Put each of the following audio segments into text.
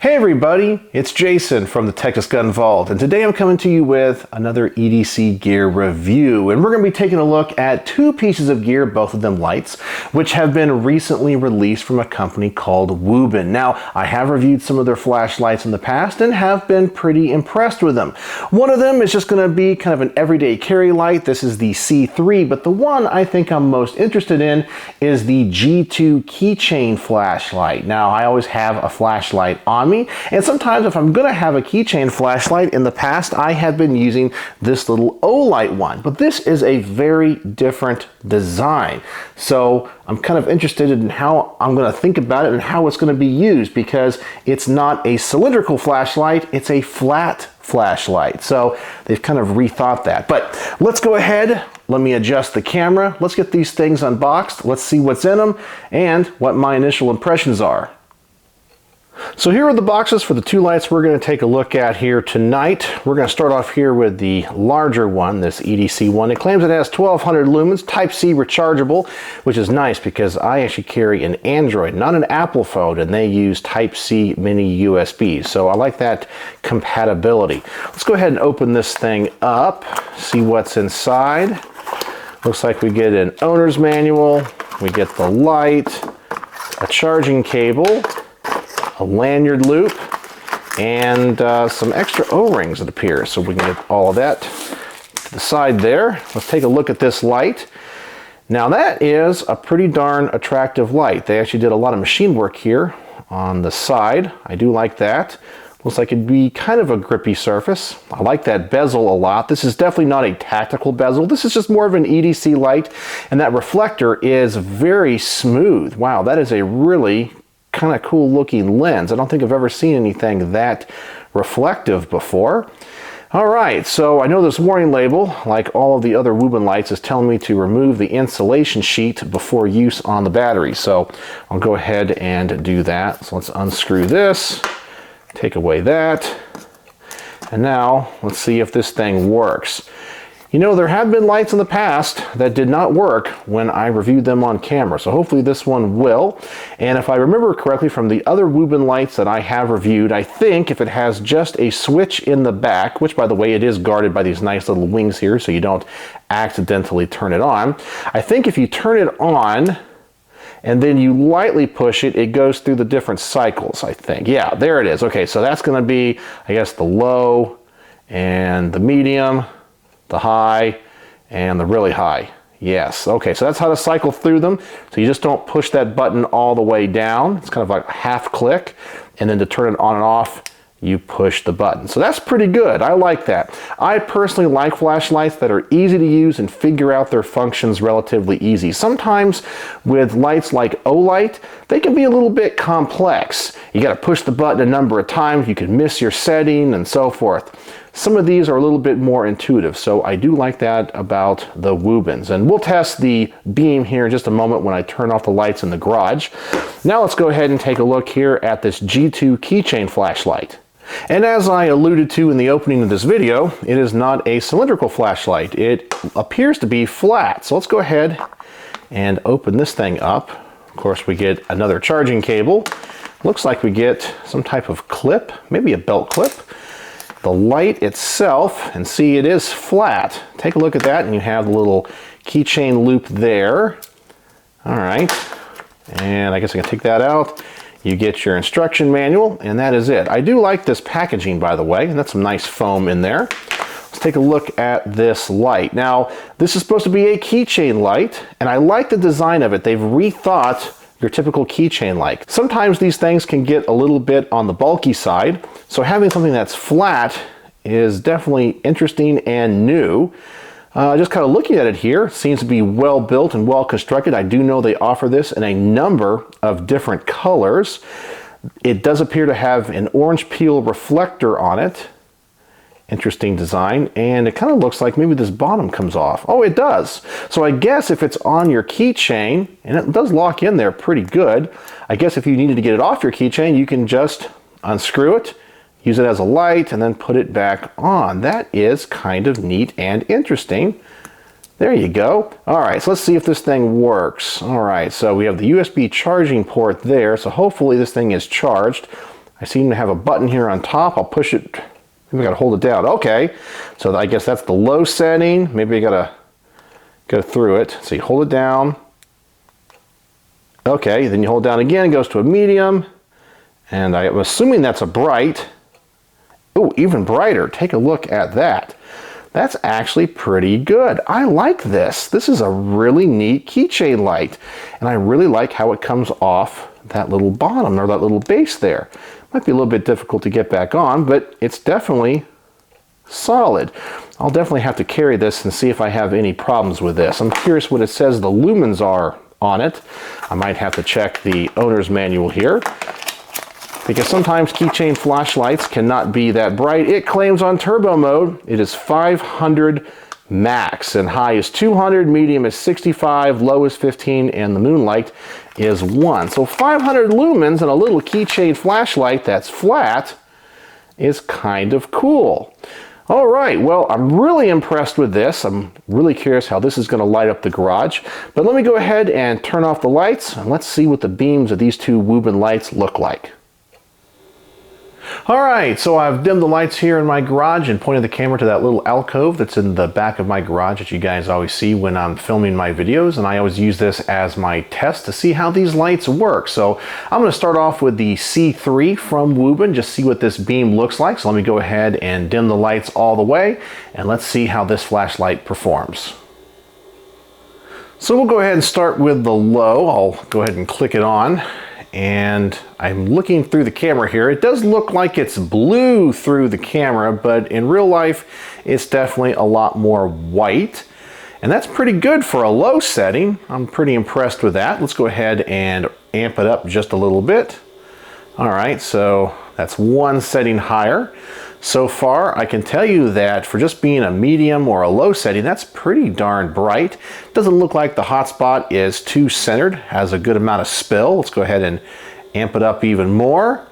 Hey everybody, it's Jason from the Texas Gun Vault, and today I'm coming to you with another EDC gear review, and we're going to be taking a look at two pieces of gear, both of them lights, which have been recently released from a company called Wuben. Now, I have reviewed some of their flashlights in the past and have been pretty impressed with them. One of them is just going to be kind of an everyday carry light. This is the C3, but the one I think I'm most interested in is the G2 Keychain Flashlight. Now, I always have a flashlight on me, and sometimes if I'm going to have a keychain flashlight, in the past I have been using this little O-light one, but this is a very different design. So I'm kind of interested in how I'm going to think about it and how it's going to be used, because it's not a cylindrical flashlight, it's a flat flashlight. So they've kind of rethought that. But let's go ahead, let me adjust the camera, let's get these things unboxed, let's see what's in them and what my initial impressions are. So here are the boxes for the two lights we're going to take a look at here tonight. We're going to start off here with the larger one, this EDC one. It claims it has 1200 lumens, Type-C rechargeable, which is nice because I actually carry an Android, not an Apple phone, and they use Type-C mini USB. So I like that compatibility. Let's go ahead and open this thing up, see what's inside. Looks like we get an owner's manual, we get the light, a charging cable, a lanyard loop, and some extra O-rings, it appears. So we can get all of that to the side there. Let's take a look at this light. Now that is a pretty darn attractive light. They actually did a lot of machine work here on the side. I do like that. Looks like it'd be kind of a grippy surface. I like that bezel a lot. This is definitely not a tactical bezel. This is just more of an EDC light, and that reflector is very smooth. Wow, that is a really kind of cool looking lens. I don't think I've ever seen anything that reflective before. All right, so I know this warning label, like all of the other Wuben lights, is telling me to remove the insulation sheet before use on the battery. So I'll go ahead and do that. So let's unscrew this, take away that, and now let's see if this thing works. You know, there have been lights in the past that did not work when I reviewed them on camera, so hopefully this one will. And if I remember correctly from the other Wuben lights that I have reviewed, I think if it has just a switch in the back, which by the way it is guarded by these nice little wings here so you don't accidentally turn it on, I think if you turn it on and then you lightly push it, it goes through the different cycles, I think. Yeah, there it is. Okay, so that's going to be, I guess, the low and the medium, the high, and the really high. Yes, okay, so that's how to cycle through them. So you just don't push that button all the way down. It's kind of like a half click, and then to turn it on and off, you push the button. So that's pretty good. I like that. I personally like flashlights that are easy to use and figure out their functions relatively easy. Sometimes with lights like O-light, they can be a little bit complex. You got to push the button a number of times, you can miss your setting and so forth. Some of these are a little bit more intuitive, so I do like that about the Wubens. And we'll test the beam here in just a moment when I turn off the lights in the garage. Now let's go ahead and take a look here at this G2 Keychain Flashlight. And as I alluded to in the opening of this video, it is not a cylindrical flashlight. It appears to be flat. So let's go ahead and open this thing up. Of course, we get another charging cable. Looks like we get some type of clip, maybe a belt clip. The light itself, and see it is flat. Take a look at that and you have the little keychain loop there. All right, and I guess I can take that out. You get your instruction manual, and that is it. I do like this packaging, by the way, and that's some nice foam in there. Let's take a look at this light. Now, this is supposed to be a keychain light, and I like the design of it. They've rethought your typical keychain light. Sometimes these things can get a little bit on the bulky side, so having something that's flat is definitely interesting and new. Just kind of looking at it here, seems to be well built and well constructed. I do know they offer this in a number of different colors. It does appear to have an orange peel reflector on it. Interesting design, and it kind of looks like maybe this bottom comes off. Oh, it does. So I guess if it's on your keychain, and it does lock in there pretty good, I guess if you needed to get it off your keychain, you can just unscrew it, use it as a light, and then put it back on. That is kind of neat and interesting. There you go. All right, so let's see if this thing works. All right, so we have the USB charging port there, so hopefully this thing is charged. I seem to have a button here on top. I'll push it. Maybe I gotta hold it down. Okay, so I guess that's the low setting. Maybe I gotta go through it. So you hold it down. Okay, then you hold down again, it goes to a medium. And I'm assuming that's a bright. Oh, even brighter. Take a look at that. That's actually pretty good. I like this. This is a really neat keychain light. And I really like how it comes off that little bottom or that little base there. Might be a little bit difficult to get back on, but it's definitely solid. I'll definitely have to carry this and see if I have any problems with this. I'm curious what it says the lumens are on it. I might have to check the owner's manual here, because sometimes keychain flashlights cannot be that bright. It claims on turbo mode it is 500 max, and high is 200, medium is 65, low is 15, and the moonlight is 1. So 500 lumens and a little keychain flashlight that's flat is kind of cool. All right, well, I'm really impressed with this. I'm really curious how this is going to light up the garage. But let me go ahead and turn off the lights, and let's see what the beams of these two Wuben lights look like. All right, so I've dimmed the lights here in my garage and pointed the camera to that little alcove that's in the back of my garage that you guys always see when I'm filming my videos, and I always use this as my test to see how these lights work. So I'm going to start off with the C3 from Wuben, just see what this beam looks like. So let me go ahead and dim the lights all the way, and let's see how this flashlight performs. So we'll go ahead and start with the low. I'll go ahead and click it on. And I'm looking through the camera here. It does look like it's blue through the camera, but in real life, it's definitely a lot more white. And that's pretty good for a low setting. I'm pretty impressed with that. Let's go ahead and amp it up just a little bit. All right, so that's one setting higher. So far, I can tell you that for just being a medium or a low setting, that's pretty darn bright. Doesn't look like the hotspot is too centered, has a good amount of spill. Let's go ahead and amp it up even more.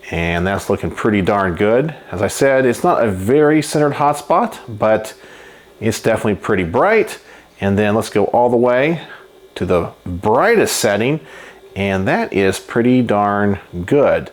And that's looking pretty darn good. As I said, it's not a very centered hotspot, but it's definitely pretty bright. And then let's go all the way to the brightest setting, and that is pretty darn good.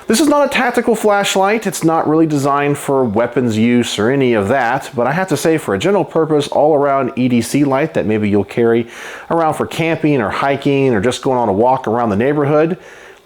This is not a tactical flashlight. It's not really designed for weapons use or any of that, but I have to say for a general purpose all-around EDC light that maybe you'll carry around for camping or hiking or just going on a walk around the neighborhood,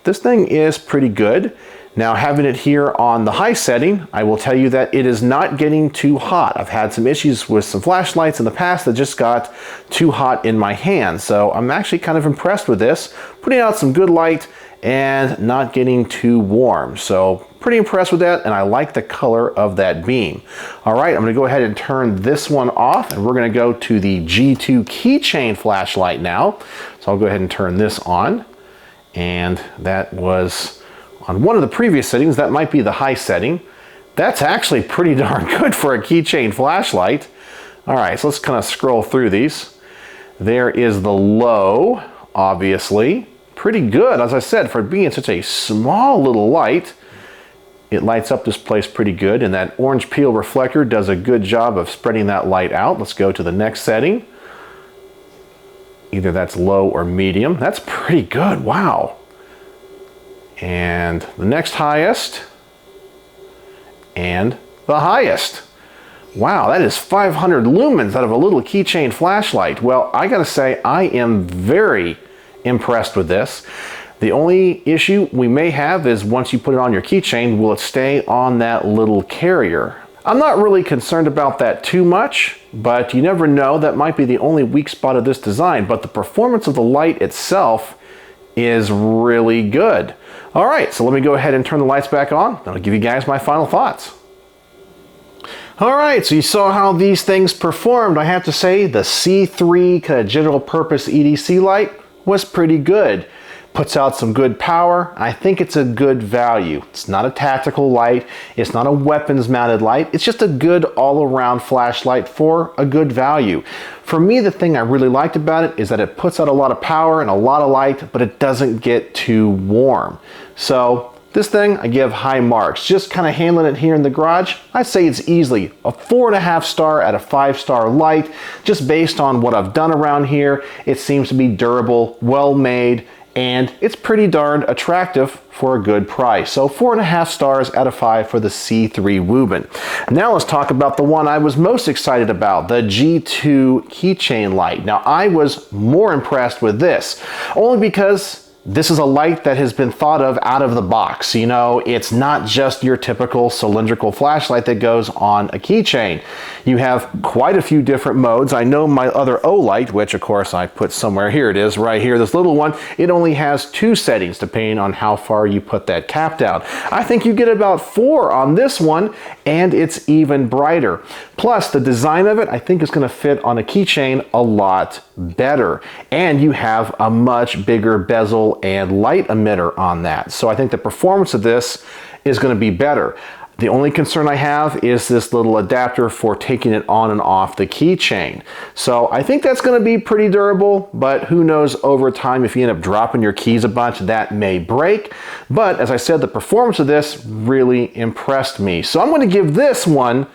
this thing is pretty good. Now, having it here on the high setting, I will tell you that it is not getting too hot. I've had some issues with some flashlights in the past that just got too hot in my hand. So I'm actually kind of impressed with this, putting out some good light and not getting too warm. So pretty impressed with that, and I like the color of that beam. All right, I'm gonna go ahead and turn this one off, and we're gonna go to the G2 Keychain Flashlight now. So I'll go ahead and turn this on, and that was on one of the previous settings. That might be the high setting. That's actually pretty darn good for a keychain flashlight. All right, so let's kind of scroll through these. There is the low, obviously. Pretty good, as I said, for being such a small little light. It lights up this place pretty good, and that orange peel reflector does a good job of spreading that light out. Let's go to the next setting. Either that's low or medium. That's pretty good, wow. And the next highest, and the highest. Wow, that is 500 lumens out of a little keychain flashlight. Well, I gotta say, I am very impressed with this. The only issue we may have is once you put it on your keychain, will it stay on that little carrier? I'm not really concerned about that too much, but you never know. That might be the only weak spot of this design, but the performance of the light itself is really good. All right, so let me go ahead and turn the lights back on. I'll give you guys my final thoughts. All right, so you saw how these things performed. I have to say the C3 kind of general purpose EDC light was pretty good. Puts out some good power. I think it's a good value. It's not a tactical light. It's not a weapons mounted light. It's just a good all-around flashlight for a good value. For me, the thing I really liked about it is that it puts out a lot of power and a lot of light, but it doesn't get too warm. So this thing, I give high marks. Just kind of handling it here in the garage, I'd say it's easily a 4.5 star out of 5-star light. Just based on what I've done around here, it seems to be durable, well made, and it's pretty darn attractive for a good price. So 4.5 stars out of 5 for the C3 Wuben. Now let's talk about the one I was most excited about, the G2 Keychain Light. Now I was more impressed with this, only because this is a light that has been thought of out of the box. You know, it's not just your typical cylindrical flashlight that goes on a keychain. You have quite a few different modes. I know my other O light, which of course I put somewhere, here it is, right here, this little one, it only has 2 settings depending on how far you put that cap down. I think you get about 4 on this one, and it's even brighter. Plus, the design of it, I think is going to fit on a keychain a lot better. And you have a much bigger bezel and light emitter on that. So I think the performance of this is going to be better. The only concern I have is this little adapter for taking it on and off the keychain. So I think that's going to be pretty durable, but who knows, over time, if you end up dropping your keys a bunch, that may break. But as I said, the performance of this really impressed me. So I'm going to give this one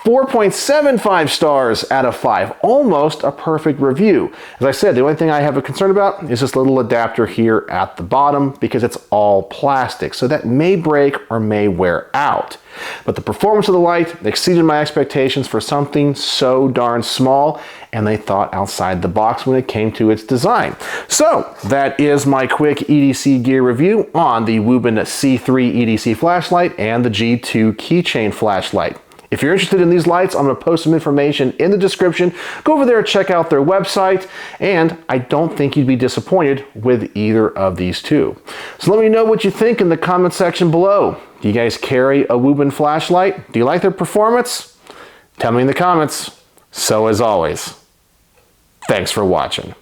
4.75 stars out of 5, almost a perfect review. As I said, the only thing I have a concern about is this little adapter here at the bottom, because it's all plastic, so that may break or may wear out. But the performance of the light exceeded my expectations for something so darn small, and they thought outside the box when it came to its design. So that is my quick EDC gear review on the Wuben C3 EDC Flashlight and the G2 Keychain Flashlight. If you're interested in these lights, I'm going to post some information in the description. Go over there and check out their website, and I don't think you'd be disappointed with either of these two. So let me know what you think in the comment section below. Do you guys carry a Wuben flashlight? Do you like their performance? Tell me in the comments. So as always, thanks for watching.